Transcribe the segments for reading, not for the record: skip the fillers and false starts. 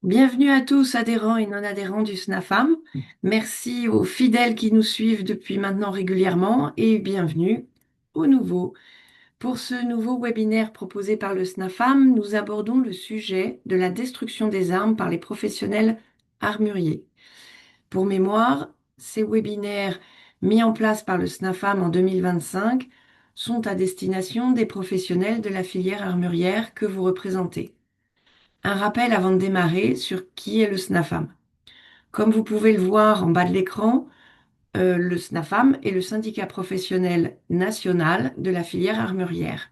Bienvenue à tous, adhérents et non-adhérents du SNAFAM. Merci aux fidèles qui nous suivent depuis maintenant régulièrement et bienvenue aux nouveaux. Pour ce nouveau webinaire proposé par le SNAFAM, nous abordons le sujet de la destruction des armes par les professionnels armuriers. Pour mémoire, ces webinaires mis en place par le SNAFAM en 2025 sont à destination des professionnels de la filière armurière que vous représentez. Un rappel avant de démarrer sur qui est le SNAFAM. Comme vous pouvez le voir en bas de l'écran, le SNAFAM est le syndicat professionnel national de la filière armurière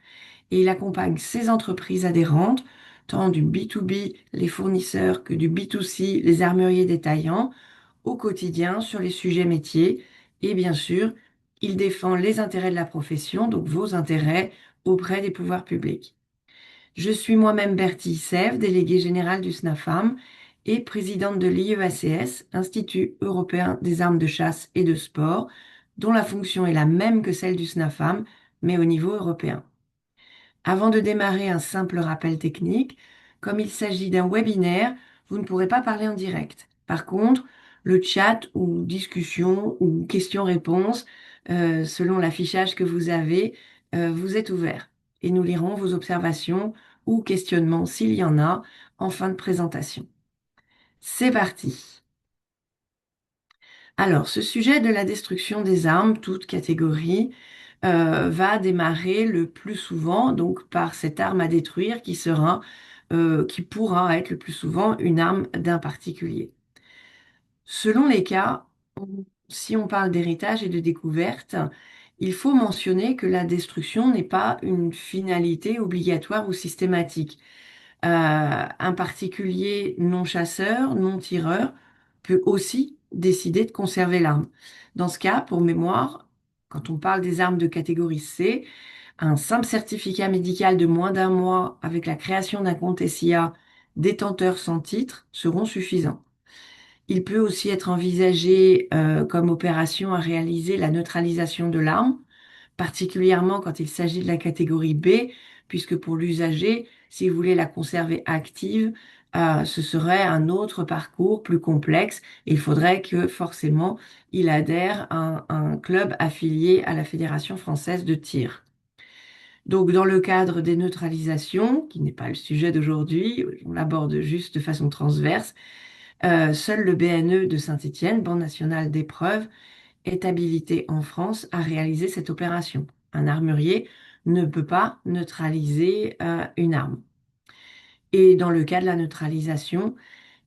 et il accompagne ses entreprises adhérentes, tant du B2B, les fournisseurs, que du B2C, les armuriers détaillants, au quotidien sur les sujets métiers et bien sûr, il défend les intérêts de la profession, donc vos intérêts auprès des pouvoirs publics. Je suis moi-même Bertie Sèvres, déléguée générale du SNAFAM et présidente de l'IEACS, Institut européen des armes de chasse et de sport, dont la fonction est la même que celle du SNAFAM, mais au niveau européen. Avant de démarrer, un simple rappel technique. Comme il s'agit d'un webinaire, vous ne pourrez pas parler en direct. Par contre, le chat ou discussion ou questions-réponses, selon l'affichage que vous avez, vous est ouvert. Et nous lirons vos observations ou questionnements s'il y en a en fin de présentation. C'est parti. Alors, ce sujet de la destruction des armes, toute catégorie, va démarrer le plus souvent donc par cette arme à détruire qui pourra être le plus souvent une arme d'un particulier. Selon les cas, si on parle d'héritage et de découverte, il faut mentionner que la destruction n'est pas une finalité obligatoire ou systématique. Un particulier non chasseur, non tireur, peut aussi décider de conserver l'arme. Dans ce cas, pour mémoire, quand on parle des armes de catégorie C, un simple certificat médical de moins d'un mois avec la création d'un compte SIA détenteur sans titre seront suffisants. Il peut aussi être envisagé comme opération à réaliser la neutralisation de l'arme, particulièrement quand il s'agit de la catégorie B, puisque pour l'usager, si vous voulez la conserver active, ce serait un autre parcours plus complexe. Il faudrait que forcément il adhère à un club affilié à la Fédération française de tir. Donc, dans le cadre des neutralisations, qui n'est pas le sujet d'aujourd'hui, on l'aborde juste de façon transverse, seul le BNE de Saint-Étienne, Banque nationale d'épreuves, est habilité en France à réaliser cette opération. Un armurier ne peut pas neutraliser une arme. Et dans le cas de la neutralisation,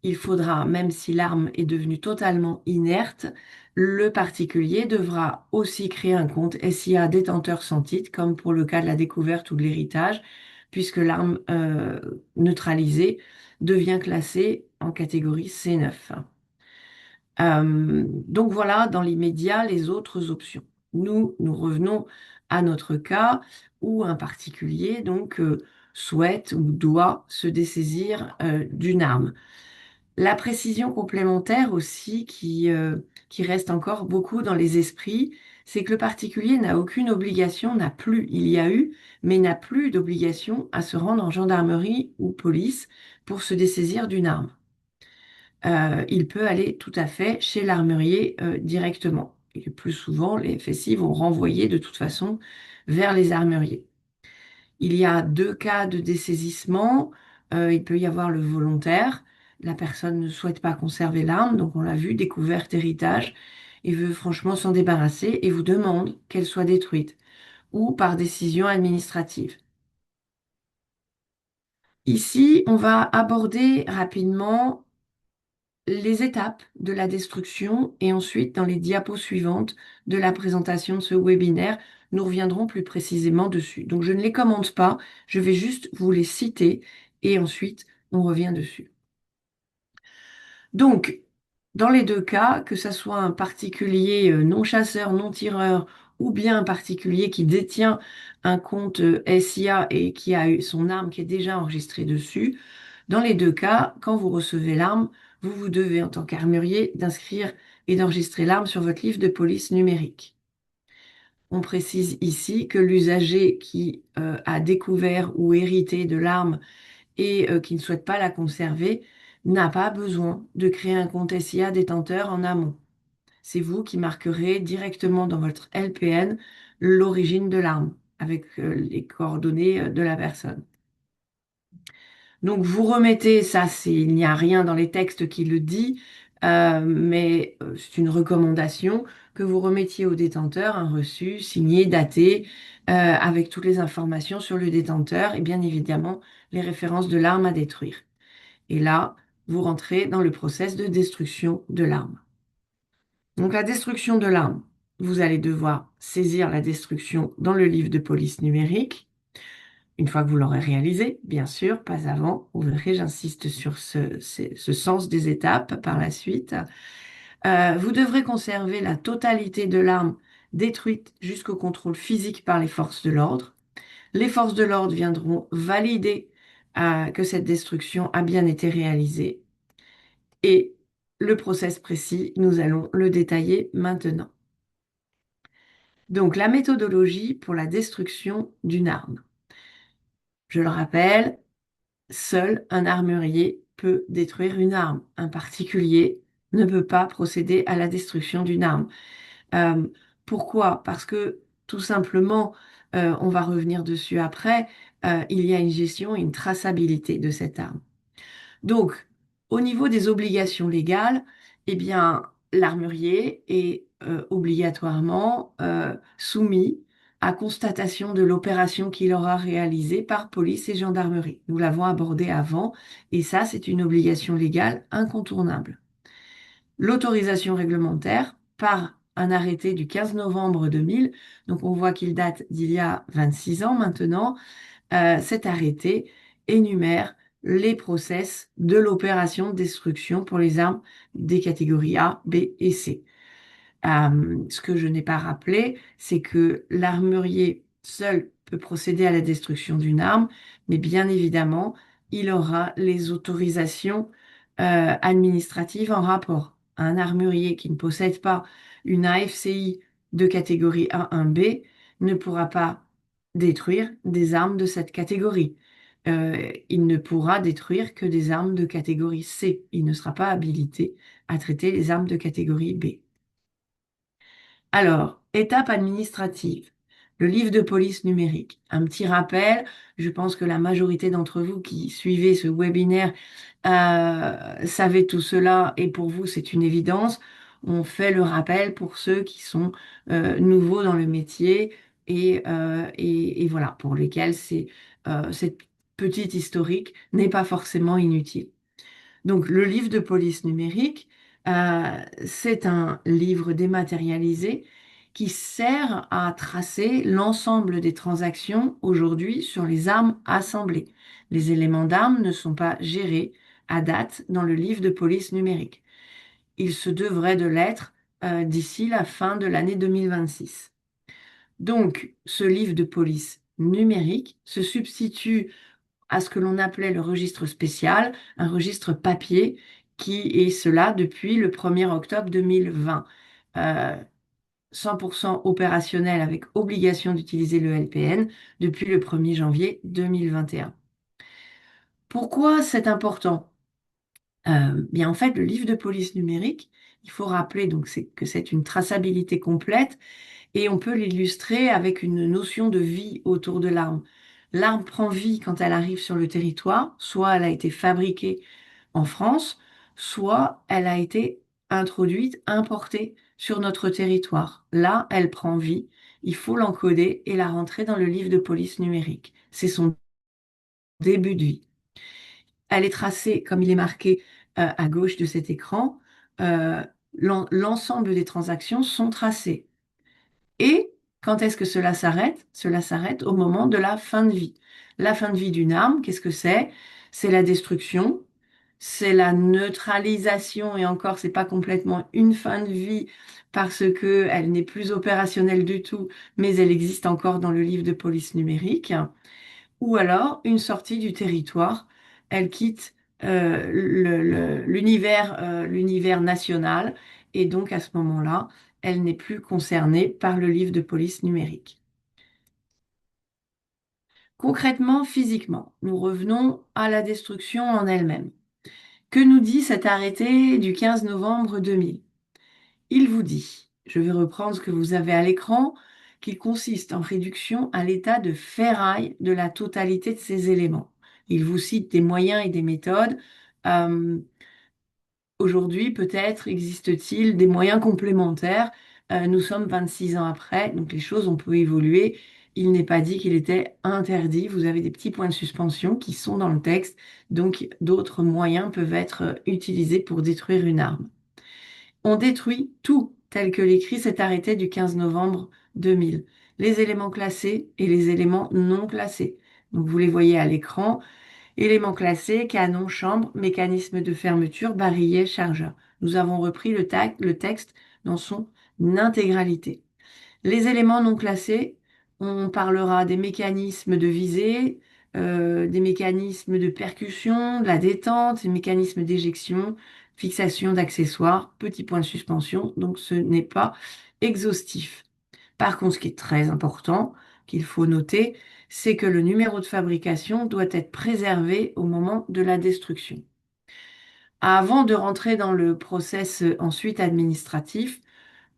il faudra, même si l'arme est devenue totalement inerte, le particulier devra aussi créer un compte SIA détenteur sans titre, comme pour le cas de la découverte ou de l'héritage, puisque l'arme neutralisée devient classée en catégorie C9. Donc voilà, dans l'immédiat, les autres options. Nous revenons à notre cas où un particulier souhaite ou doit se dessaisir d'une arme. La précision complémentaire aussi qui reste encore beaucoup dans les esprits, c'est que le particulier n'a aucune obligation, n'a plus, il y a eu, mais n'a plus d'obligation à se rendre en gendarmerie ou police pour se dessaisir d'une arme. Il peut aller tout à fait chez l'armurier directement. Et le plus souvent, les FSI vont renvoyer de toute façon vers les armuriers. Il y a deux cas de dessaisissement. Il peut y avoir le volontaire. La personne ne souhaite pas conserver l'arme, donc on l'a vu, découverte, héritage, et veut franchement s'en débarrasser et vous demande qu'elle soit détruite, ou par décision administrative. Ici, on va aborder rapidement les étapes de la destruction et ensuite, dans les diapos suivantes de la présentation de ce webinaire, nous reviendrons plus précisément dessus. Donc, je ne les commente pas, je vais juste vous les citer et ensuite, on revient dessus. Donc, dans les deux cas, que ce soit un particulier non chasseur, non tireur, ou bien un particulier qui détient un compte SIA et qui a eu son arme qui est déjà enregistrée dessus, dans les deux cas, quand vous recevez l'arme, vous devez, en tant qu'armurier, d'inscrire et d'enregistrer l'arme sur votre livre de police numérique. On précise ici que l'usager qui a découvert ou hérité de l'arme et qui ne souhaite pas la conserver n'a pas besoin de créer un compte SIA détenteur en amont. C'est vous qui marquerez directement dans votre LPN l'origine de l'arme avec les coordonnées de la personne. Donc vous remettez, ça c'est, il n'y a rien dans les textes qui le dit, mais c'est une recommandation que vous remettiez au détenteur un reçu signé, daté, avec toutes les informations sur le détenteur et bien évidemment les références de l'arme à détruire. Et là, vous rentrez dans le process de destruction de l'arme. Donc la destruction de l'arme, vous allez devoir saisir la destruction dans le livre de police numérique. Une fois que vous l'aurez réalisé, bien sûr, pas avant. Vous verrez, j'insiste sur ce sens des étapes par la suite. Vous devrez conserver la totalité de l'arme détruite jusqu'au contrôle physique par les forces de l'ordre. Les forces de l'ordre viendront valider que cette destruction a bien été réalisée. Et le process précis, nous allons le détailler maintenant. Donc, la méthodologie pour la destruction d'une arme. Je le rappelle, seul un armurier peut détruire une arme. Un particulier ne peut pas procéder à la destruction d'une arme. Euh, Pourquoi? Parce que tout simplement, on va revenir dessus après, il y a une gestion et une traçabilité de cette arme. Donc, au niveau des obligations légales, eh bien, l'armurier est obligatoirement soumis à constatation de l'opération qu'il aura réalisée par police et gendarmerie. Nous l'avons abordé avant, et ça, c'est une obligation légale incontournable. L'autorisation réglementaire par un arrêté du 15 novembre 2000, donc on voit qu'il date d'il y a 26 ans maintenant, cet arrêté énumère les process de l'opération de destruction pour les armes des catégories A, B et C. Ce que je n'ai pas rappelé, c'est que l'armurier seul peut procéder à la destruction d'une arme, mais bien évidemment, il aura les autorisations administratives en rapport. Un armurier qui ne possède pas une AFCI de catégorie A1B ne pourra pas détruire des armes de cette catégorie. Il ne pourra détruire que des armes de catégorie C. Il ne sera pas habilité à traiter les armes de catégorie B. Alors, étape administrative. Le livre de police numérique. Un petit rappel, je pense que la majorité d'entre vous qui suivez ce webinaire savez tout cela et pour vous c'est une évidence. On fait le rappel pour ceux qui sont nouveaux dans le métier et voilà, pour lesquels cette petite historique n'est pas forcément inutile. Donc, le livre de police numérique, c'est un livre dématérialisé qui sert à tracer l'ensemble des transactions aujourd'hui sur les armes assemblées. Les éléments d'armes ne sont pas gérés à date dans le livre de police numérique. Ils se devraient de l'être d'ici la fin de l'année 2026. Donc, ce livre de police numérique se substitue à ce que l'on appelait le registre spécial, un registre papier qui est cela depuis le 1er octobre 2020. Euh, 100% opérationnel avec obligation d'utiliser le LPN depuis le 1er janvier 2021. Pourquoi c'est important? Bien en fait, le livre de police numérique, il faut rappeler donc que c'est une traçabilité complète et on peut l'illustrer avec une notion de vie autour de l'arme. L'arme prend vie quand elle arrive sur le territoire, soit elle a été fabriquée en France, soit elle a été introduite, importée sur notre territoire. Là, elle prend vie. Il faut l'encoder et la rentrer dans le livre de police numérique. C'est son début de vie. Elle est tracée, comme il est marqué à gauche de cet écran. Euh, L'ensemble des transactions sont tracées. Et quand est-ce que cela s'arrête? Cela s'arrête au moment de la fin de vie. La fin de vie d'une arme, qu'est-ce que c'est? C'est la destruction, c'est la neutralisation, et encore, c'est pas complètement une fin de vie parce que elle n'est plus opérationnelle du tout, mais elle existe encore dans le livre de police numérique. Ou alors une sortie du territoire. Elle quitte l'univers national et donc à ce moment-là, elle n'est plus concernée par le livre de police numérique. Concrètement, physiquement, nous revenons à la destruction en elle-même. Que nous dit cet arrêté du 15 novembre 2000? Il vous dit, je vais reprendre ce que vous avez à l'écran, qu'il consiste en réduction à l'état de ferraille de la totalité de ces éléments. Il vous cite des moyens et des méthodes. Euh, Aujourd'hui, peut-être existe-t-il des moyens complémentaires. Nous sommes 26 ans après, donc les choses ont peu évolué. Il n'est pas dit qu'il était interdit. Vous avez des petits points de suspension qui sont dans le texte, donc d'autres moyens peuvent être utilisés pour détruire une arme. On détruit tout tel que l'écrit cet arrêté du 15 novembre 2000. Les éléments classés et les éléments non classés. Donc vous les voyez à l'écran. Éléments classés, canon, chambre, mécanisme de fermeture, barillet, chargeur. Nous avons repris le texte dans son intégralité. Les éléments non classés, on parlera des mécanismes de visée, des mécanismes de percussion, de la détente, des mécanismes d'éjection, fixation d'accessoires, petits points de suspension, donc ce n'est pas exhaustif. Par contre, ce qui est très important, qu'il faut noter, c'est que le numéro de fabrication doit être préservé au moment de la destruction. Avant de rentrer dans le process ensuite administratif,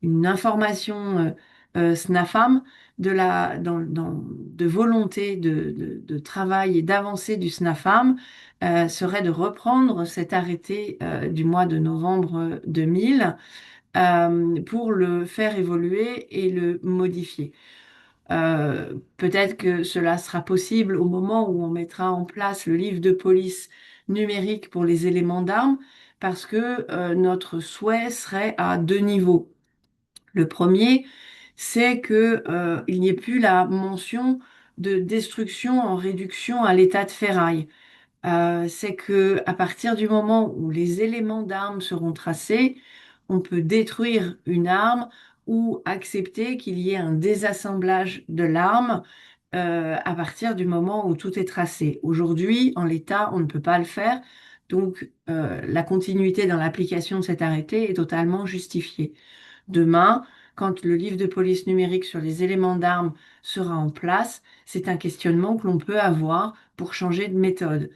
une information SNAFAM de volonté de travail et d'avancée du SNAFAM serait de reprendre cet arrêté du mois de novembre 2000 pour le faire évoluer et le modifier. Peut-être que cela sera possible au moment où on mettra en place le livre de police numérique pour les éléments d'armes, parce que notre souhait serait à deux niveaux. Le premier, c'est que il n'y ait plus la mention de destruction en réduction à l'état de ferraille. C'est que à partir du moment où les éléments d'armes seront tracés, on peut détruire une arme ou accepter qu'il y ait un désassemblage de l'arme à partir du moment où tout est tracé. Aujourd'hui, en l'état, on ne peut pas le faire, donc la continuité dans l'application de cet arrêté est totalement justifiée. Demain, quand le livre de police numérique sur les éléments d'armes sera en place, c'est un questionnement que l'on peut avoir pour changer de méthode.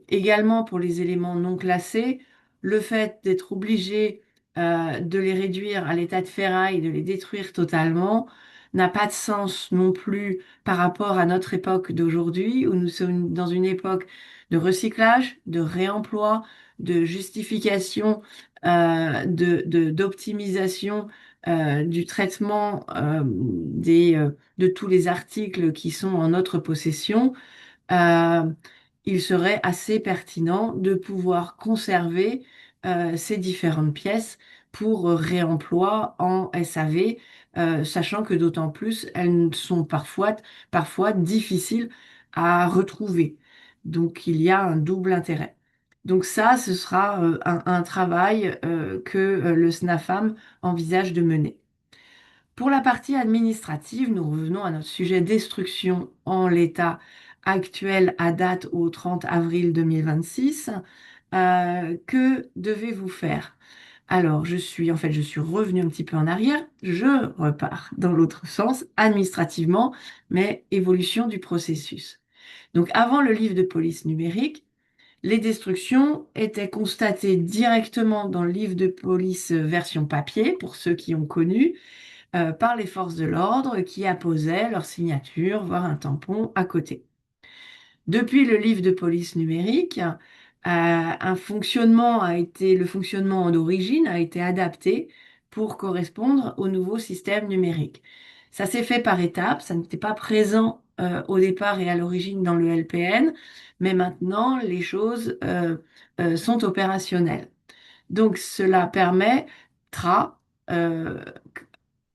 Également pour les éléments non classés, le fait d'être obligé de les réduire à l'état de ferraille, de les détruire totalement, n'a pas de sens non plus par rapport à notre époque d'aujourd'hui, où nous sommes dans une époque de recyclage, de réemploi, de justification, d'optimisation du traitement de tous les articles qui sont en notre possession. euh, il serait assez pertinent de pouvoir conserver ces différentes pièces pour réemploi en SAV, sachant que d'autant plus elles sont parfois difficiles à retrouver. Donc il y a un double intérêt. Donc ça, ce sera un travail que le SNAFAM envisage de mener. Pour la partie administrative, nous revenons à notre sujet destruction en l'état actuel à date au 30 avril 2026. Que devez-vous faire? Alors, je suis revenue un petit peu en arrière, je repars dans l'autre sens, administrativement, mais évolution du processus. Donc, avant le livre de police numérique, les destructions étaient constatées directement dans le livre de police version papier, pour ceux qui ont connu, par les forces de l'ordre qui apposaient leur signature, voire un tampon à côté. Depuis le livre de police numérique, le fonctionnement d'origine a été adapté pour correspondre au nouveau système numérique. Ça s'est fait par étapes, ça n'était pas présent au départ et à l'origine dans le LPN, mais maintenant les choses sont opérationnelles. Donc cela permettra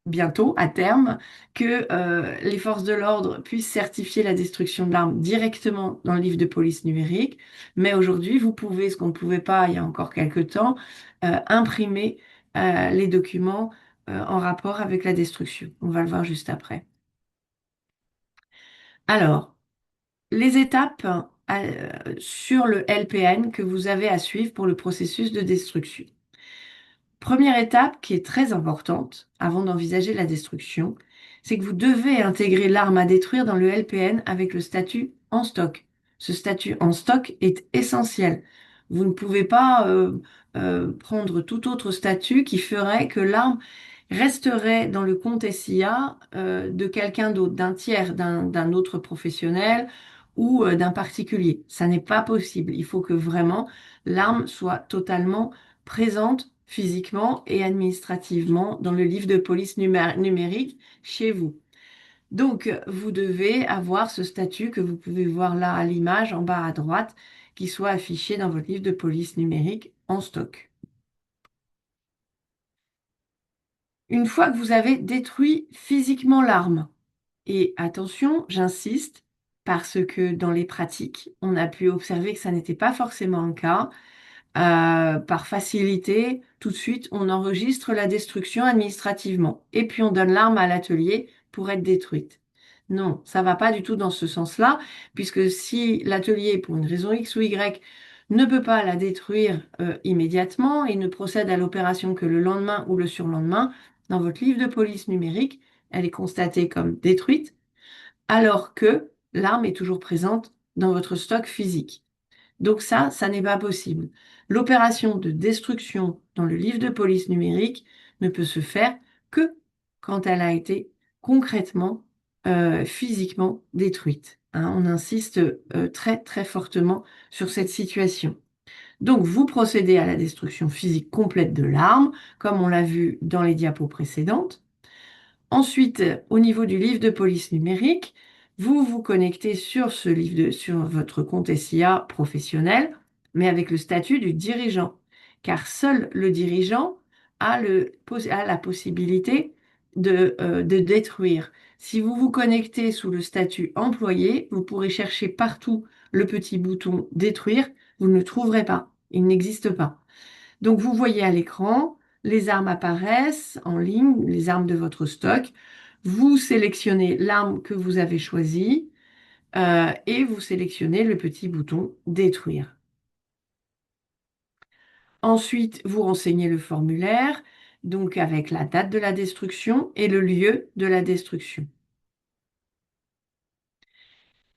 bientôt, à terme, que les forces de l'ordre puissent certifier la destruction de l'arme directement dans le livre de police numérique. Mais aujourd'hui, vous pouvez, ce qu'on ne pouvait pas il y a encore quelque temps, imprimer les documents en rapport avec la destruction. On va le voir juste après. Alors, les étapes sur le LPN que vous avez à suivre pour le processus de destruction. Première étape qui est très importante avant d'envisager la destruction, c'est que vous devez intégrer l'arme à détruire dans le LPN avec le statut en stock. Ce statut en stock est essentiel. Vous ne pouvez pas prendre tout autre statut qui ferait que l'arme resterait dans le compte SIA de quelqu'un d'autre, d'un tiers, d'un autre professionnel ou d'un particulier. Ça n'est pas possible. Il faut que vraiment l'arme soit totalement présente physiquement et administrativement dans le livre de police numérique chez vous. Donc, vous devez avoir ce statut que vous pouvez voir là à l'image en bas à droite, qui soit affiché dans votre livre de police numérique en stock. Une fois que vous avez détruit physiquement l'arme, et attention, j'insiste, parce que dans les pratiques, on a pu observer que ça n'était pas forcément le cas. Par facilité, tout de suite, on enregistre la destruction administrativement et puis on donne l'arme à l'atelier pour être détruite. Non, ça va pas du tout dans ce sens-là, puisque si l'atelier, pour une raison X ou Y, ne peut pas la détruire immédiatement et ne procède à l'opération que le lendemain ou le surlendemain, dans votre livre de police numérique, elle est constatée comme détruite, alors que l'arme est toujours présente dans votre stock physique. Donc ça n'est pas possible. L'opération de destruction dans le livre de police numérique ne peut se faire que quand elle a été concrètement, physiquement détruite. Hein, on insiste très très fortement sur cette situation. Donc vous procédez à la destruction physique complète de l'arme, comme on l'a vu dans les diapos précédentes. Ensuite, au niveau du livre de police numérique, vous vous connectez sur sur votre compte SIA professionnel, mais avec le statut du dirigeant, car seul le dirigeant a la possibilité de détruire. Si vous vous connectez sous le statut employé, vous pourrez chercher partout le petit bouton détruire, vous ne le trouverez pas, il n'existe pas. Donc vous voyez à l'écran, les armes apparaissent en ligne, les armes de votre stock. Vous sélectionnez l'arme que vous avez choisie et vous sélectionnez le petit bouton détruire. Ensuite, vous renseignez le formulaire, donc avec la date de la destruction et le lieu de la destruction.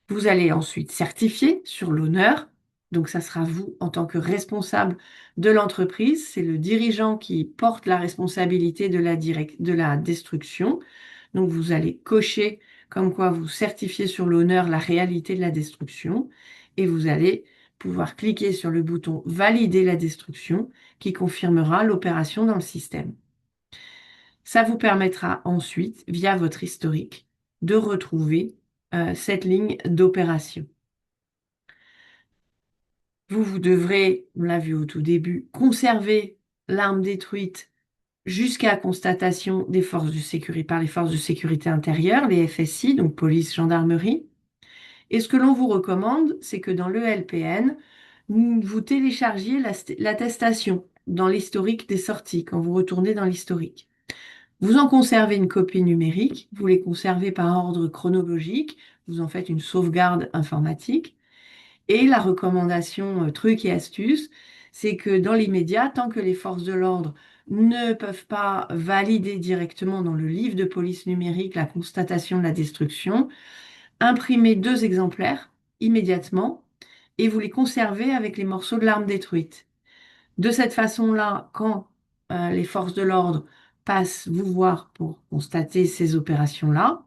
Vous allez ensuite certifier sur l'honneur. Donc, ça sera vous en tant que responsable de l'entreprise. C'est le dirigeant qui porte la responsabilité de la destruction. Donc, vous allez cocher comme quoi vous certifiez sur l'honneur la réalité de la destruction. Et vous allez pouvoir cliquer sur le bouton Valider la destruction qui confirmera l'opération dans le système. Ça vous permettra ensuite, via votre historique, de retrouver cette ligne d'opération. Vous devrez, on l'a vu au tout début, conserver l'arme détruite jusqu'à constatation des forces de sécurité, par les forces de sécurité intérieure, les FSI, donc police, gendarmerie. Et ce que l'on vous recommande, c'est que dans le LPN, vous téléchargiez l'attestation dans l'historique des sorties, quand vous retournez dans l'historique. Vous en conservez une copie numérique, vous les conservez par ordre chronologique, vous en faites une sauvegarde informatique. Et la recommandation truc et astuce, c'est que dans l'immédiat, tant que les forces de l'ordre ne peuvent pas valider directement dans le livre de police numérique la constatation de la destruction, imprimez 2 exemplaires immédiatement et vous les conservez avec les morceaux de l'arme détruite. De cette façon-là, quand les forces de l'ordre passent vous voir pour constater ces opérations-là,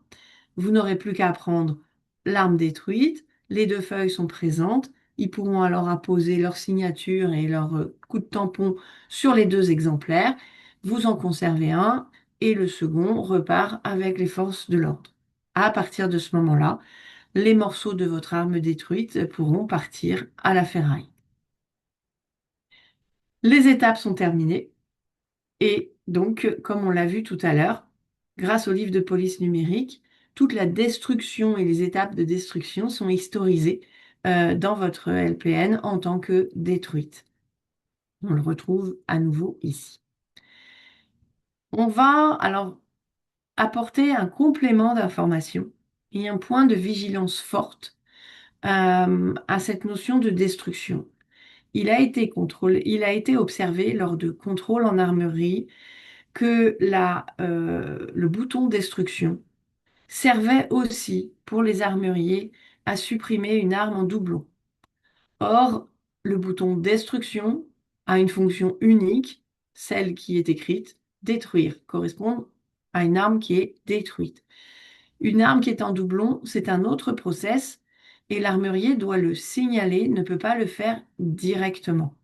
vous n'aurez plus qu'à prendre l'arme détruite, les 2 feuilles sont présentes, ils pourront alors apposer leur signature et leur coup de tampon sur les 2 exemplaires, vous en conservez un et le second repart avec les forces de l'ordre. À partir de ce moment-là, les morceaux de votre arme détruite pourront partir à la ferraille. Les étapes sont terminées. Et donc, comme on l'a vu tout à l'heure, grâce au livre de police numérique, toute la destruction et les étapes de destruction sont historisées dans votre LPN en tant que détruite. On le retrouve à nouveau ici. On va alors apporter un complément d'information et un point de vigilance forte à cette notion de destruction. Il a été observé lors de contrôles en armerie que le bouton destruction servait aussi pour les armuriers à supprimer une arme en doublon. Or, le bouton destruction a une fonction unique, celle qui est écrite, détruire, correspond à une arme qui est détruite. Une arme qui est en doublon, c'est un autre process et l'armurier doit le signaler, ne peut pas le faire directement.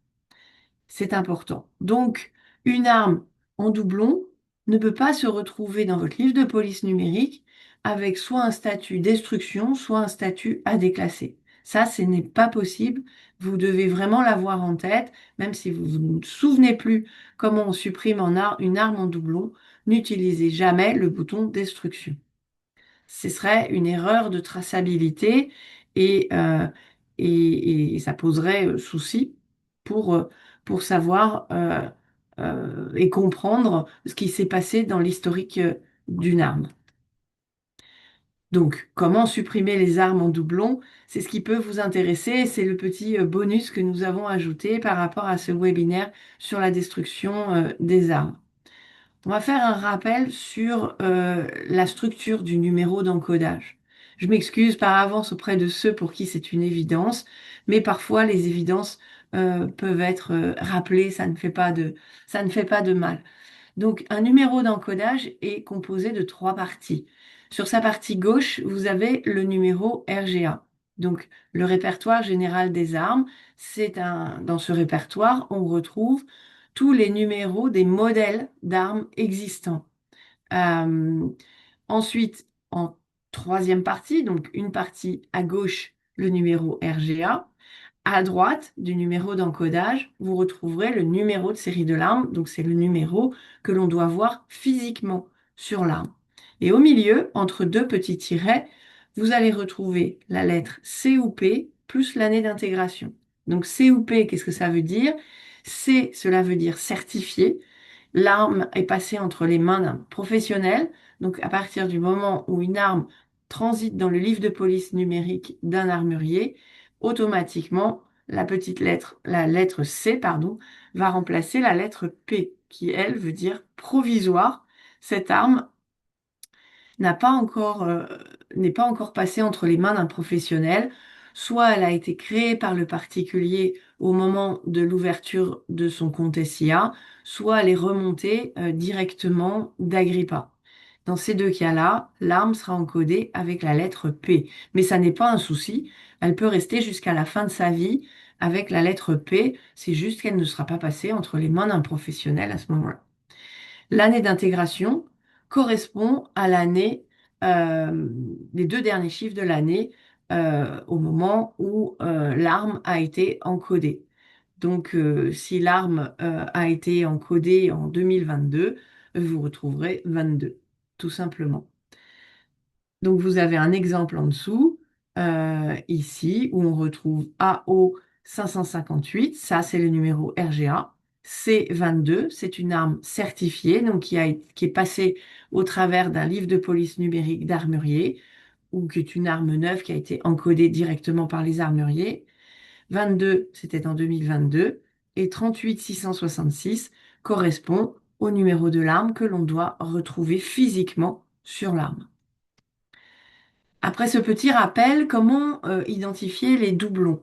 C'est important. Donc, une arme en doublon ne peut pas se retrouver dans votre livre de police numérique avec soit un statut destruction, soit un statut à déclasser. Ça, ce n'est pas possible. Vous devez vraiment l'avoir en tête, même si vous ne vous souvenez plus comment on supprime une arme en doublon, n'utilisez jamais le bouton destruction. Ce serait une erreur de traçabilité et, euh, et ça poserait souci pour, euh, pour savoir et comprendre ce qui s'est passé dans l'historique d'une arme. Donc, comment supprimer les armes en doublon? C'est ce qui peut vous intéresser. C'est le petit bonus que nous avons ajouté par rapport à ce webinaire sur la destruction des armes. On va faire un rappel sur la structure du numéro d'encodage. Je m'excuse par avance auprès de ceux pour qui c'est une évidence, mais parfois les évidences peuvent être rappelées, ça ne fait pas de mal. Donc, un numéro d'encodage est composé de trois parties. Sur sa partie gauche, vous avez le numéro RGA. Donc, le répertoire général des armes, dans ce répertoire, on retrouve tous les numéros des modèles d'armes existants. Euh, Ensuite, en troisième partie, donc une partie à gauche, le numéro RGA. À droite du numéro d'encodage, vous retrouverez le numéro de série de l'arme, donc c'est le numéro que l'on doit voir physiquement sur l'arme. Et au milieu, entre deux petits tirets, vous allez retrouver la lettre COP plus l'année d'intégration. Donc COP, qu'est-ce que ça veut dire? C, cela veut dire certifié. L'arme est passée entre les mains d'un professionnel. Donc à partir du moment où une arme transite dans le livre de police numérique d'un armurier, automatiquement, la lettre C, pardon, va remplacer la lettre P, qui, elle, veut dire provisoire. Cette arme n'a pas encore, n'est pas encore passée entre les mains d'un professionnel. Soit elle a été créée par le particulier au moment de l'ouverture de son compte SIA, soit elle est remontée directement d'Agrippa. Dans ces deux cas-là, l'arme sera encodée avec la lettre P. Mais ça n'est pas un souci. Elle peut rester jusqu'à la fin de sa vie avec la lettre P. C'est juste qu'elle ne sera pas passée entre les mains d'un professionnel à ce moment-là. L'année d'intégration correspond à l'année, euh, les deux derniers chiffres de l'année au moment où l'arme a été encodée. Donc, si l'arme a été encodée en 2022, vous retrouverez 22, tout simplement. Donc, vous avez un exemple en dessous, ici, où on retrouve AO 558, ça c'est le numéro RGA. C22, c'est une arme certifiée, donc qui est passée au travers d'un livre de police numérique d'armurier, ou qui est une arme neuve qui a été encodée directement par les armuriers. 22, c'était en 2022, et 38 666 correspond au numéro de l'arme que l'on doit retrouver physiquement sur l'arme. Après ce petit rappel, comment identifier les doublons?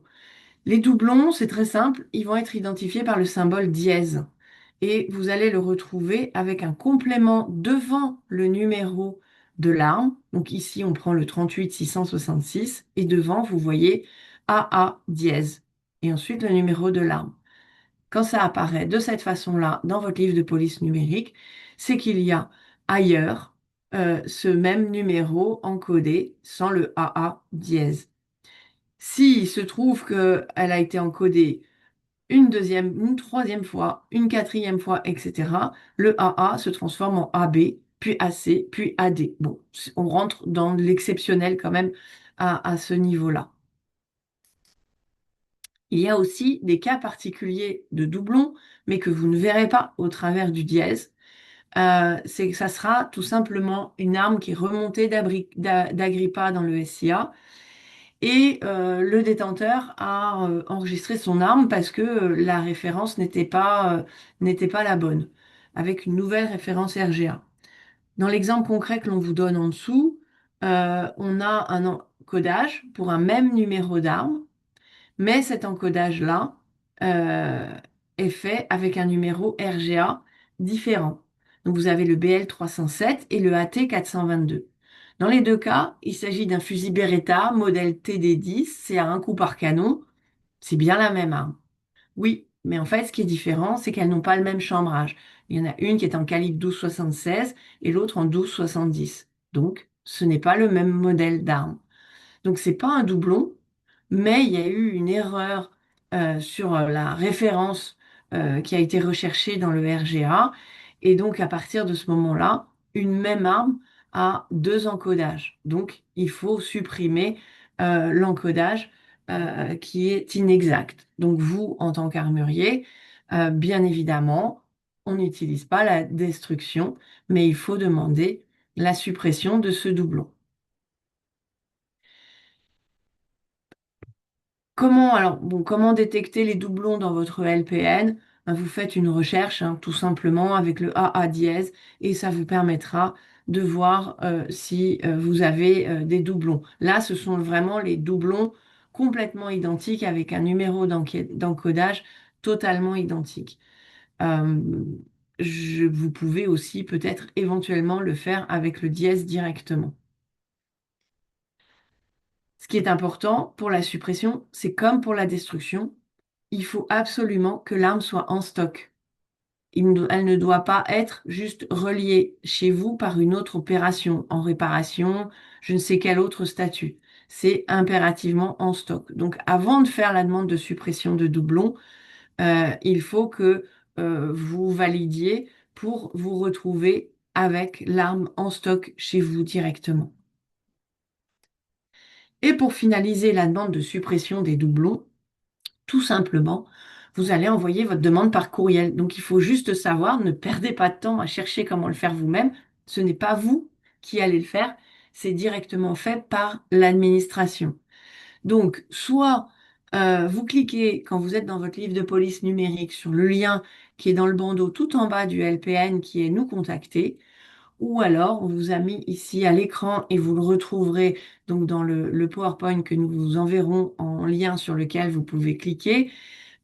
Les doublons, c'est très simple, ils vont être identifiés par le symbole dièse. Et vous allez le retrouver avec un complément devant le numéro de l'arme. Donc ici, on prend le 38 666 et devant, vous voyez AA dièse. Et ensuite, le numéro de l'arme. Quand ça apparaît de cette façon-là dans votre livre de police numérique, c'est qu'il y a ailleurs ce même numéro encodé sans le AA dièse. S'il se trouve qu'elle a été encodée une deuxième, une troisième fois, une quatrième fois, etc., le AA se transforme en AB, puis AC, puis AD. Bon, on rentre dans l'exceptionnel quand même à ce niveau-là. Il y a aussi des cas particuliers de doublons, mais que vous ne verrez pas au travers du dièse. C'est que ça sera tout simplement une arme qui est remontée d'Agrippa dans le SIA et le détenteur a enregistré son arme parce que la référence n'était pas la bonne, avec une nouvelle référence RGA. Dans l'exemple concret que l'on vous donne en dessous, on a un encodage pour un même numéro d'arme, mais cet encodage-là euh, est fait avec un numéro RGA différent. Donc vous avez le BL 307 et le AT 422. Dans les deux cas, il s'agit d'un fusil Beretta modèle TD10, c'est à un coup par canon, c'est bien la même arme. Oui, mais en fait, ce qui est différent, c'est qu'elles n'ont pas le même chambrage. Il y en a une qui est en calibre 12,76 et l'autre en 12,70. Donc, ce n'est pas le même modèle d'arme. Donc, c'est pas un doublon, mais il y a eu une erreur sur la référence qui a été recherchée dans le RGA. Et donc, à partir de ce moment-là, une même arme a deux encodages. Donc, il faut supprimer l'encodage qui est inexact. Donc, vous, en tant qu'armurier, bien évidemment, on n'utilise pas la destruction, mais il faut demander la suppression de ce doublon. Comment détecter les doublons dans votre LPN? Ben, vous faites une recherche, hein, tout simplement, avec le AA dièse et ça vous permettra de voir si vous avez des doublons. Là, ce sont vraiment les doublons complètement identiques avec un numéro d'encodage totalement identique. Euh, vous pouvez aussi peut-être éventuellement le faire avec le dièse directement. Ce qui est important pour la suppression, c'est comme pour la destruction, il faut absolument que l'arme soit en stock. Elle ne doit pas être juste reliée chez vous par une autre opération, en réparation, je ne sais quel autre statut. C'est impérativement en stock. Donc avant de faire la demande de suppression de doublons, il faut que vous validiez pour vous retrouver avec l'arme en stock chez vous directement. Et pour finaliser la demande de suppression des doublons, tout simplement, vous allez envoyer votre demande par courriel. Donc il faut juste savoir, ne perdez pas de temps à chercher comment le faire vous-même. Ce n'est pas vous qui allez le faire, c'est directement fait par l'administration. Donc soit vous cliquez quand vous êtes dans votre livre de police numérique sur le lien qui est dans le bandeau tout en bas du LPN qui est nous contacter. Ou alors, on vous a mis ici à l'écran et vous le retrouverez donc dans le PowerPoint que nous vous enverrons en lien sur lequel vous pouvez cliquer,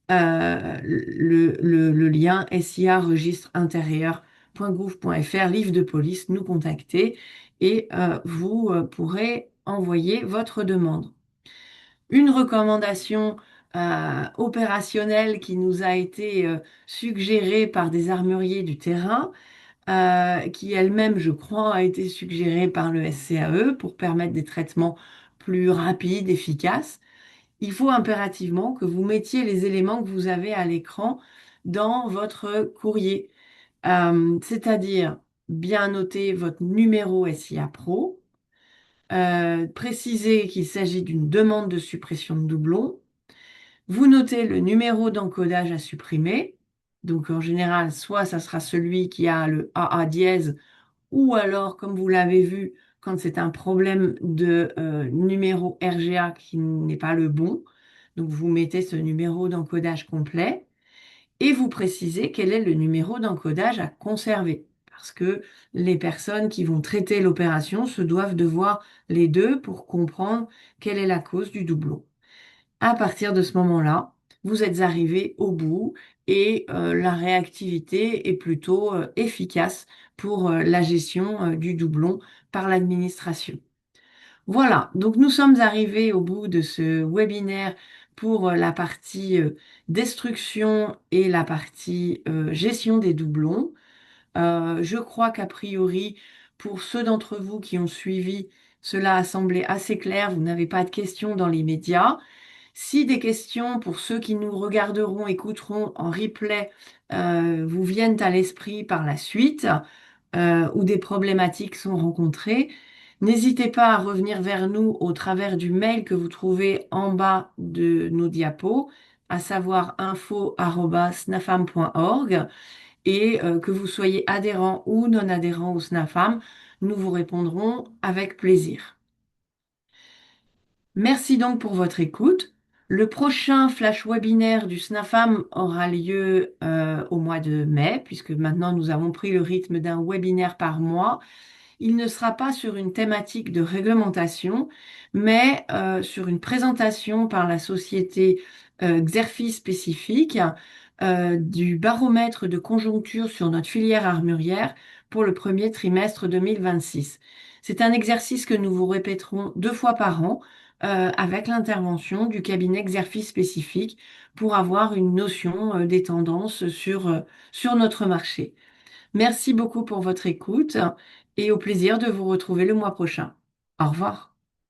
le lien SIA registre intérieur.gouv.fr, livre de police, nous contacter et vous pourrez envoyer votre demande. Une recommandation opérationnelle qui nous a été suggérée par des armuriers du terrain, qui elle-même, je crois, a été suggérée par le SCAE pour permettre des traitements plus rapides, efficaces. Il faut impérativement que vous mettiez les éléments que vous avez à l'écran dans votre courrier. C'est-à-dire bien noter votre numéro SIA Pro, préciser qu'il s'agit d'une demande de suppression de doublons. Vous notez le numéro d'encodage à supprimer. Donc en général, soit ça sera celui qui a le AA dièse, ou alors, comme vous l'avez vu, quand c'est un problème de numéro RGA qui n'est pas le bon. Donc vous mettez ce numéro d'encodage complet et vous précisez quel est le numéro d'encodage à conserver. Parce que les personnes qui vont traiter l'opération se doivent de voir les deux pour comprendre quelle est la cause du doublon. À partir de ce moment-là, vous êtes arrivé au bout et la réactivité est plutôt efficace pour la gestion du doublon par l'administration. Voilà, donc nous sommes arrivés au bout de ce webinaire pour la partie destruction et la partie gestion des doublons. Je crois qu'a priori, pour ceux d'entre vous qui ont suivi, cela a semblé assez clair, vous n'avez pas de questions dans les médias. Si des questions pour ceux qui nous regarderont, écouteront en replay, vous viennent à l'esprit par la suite, ou des problématiques sont rencontrées, n'hésitez pas à revenir vers nous au travers du mail que vous trouvez en bas de nos diapos, à savoir info@snafam.org, et que vous soyez adhérent ou non adhérent au SNAFAM, nous vous répondrons avec plaisir. Merci donc pour votre écoute. Le prochain flash webinaire du SNAFAM aura lieu au mois de mai, puisque maintenant nous avons pris le rythme d'un webinaire par mois. Il ne sera pas sur une thématique de réglementation, mais sur une présentation par la société Xerfi spécifique du baromètre de conjoncture sur notre filière armurière pour le premier trimestre 2026. C'est un exercice que nous vous répéterons 2 fois par an avec l'intervention du cabinet Xerfi spécifique pour avoir une notion des tendances sur notre marché. Merci beaucoup pour votre écoute et au plaisir de vous retrouver le mois prochain. Au revoir.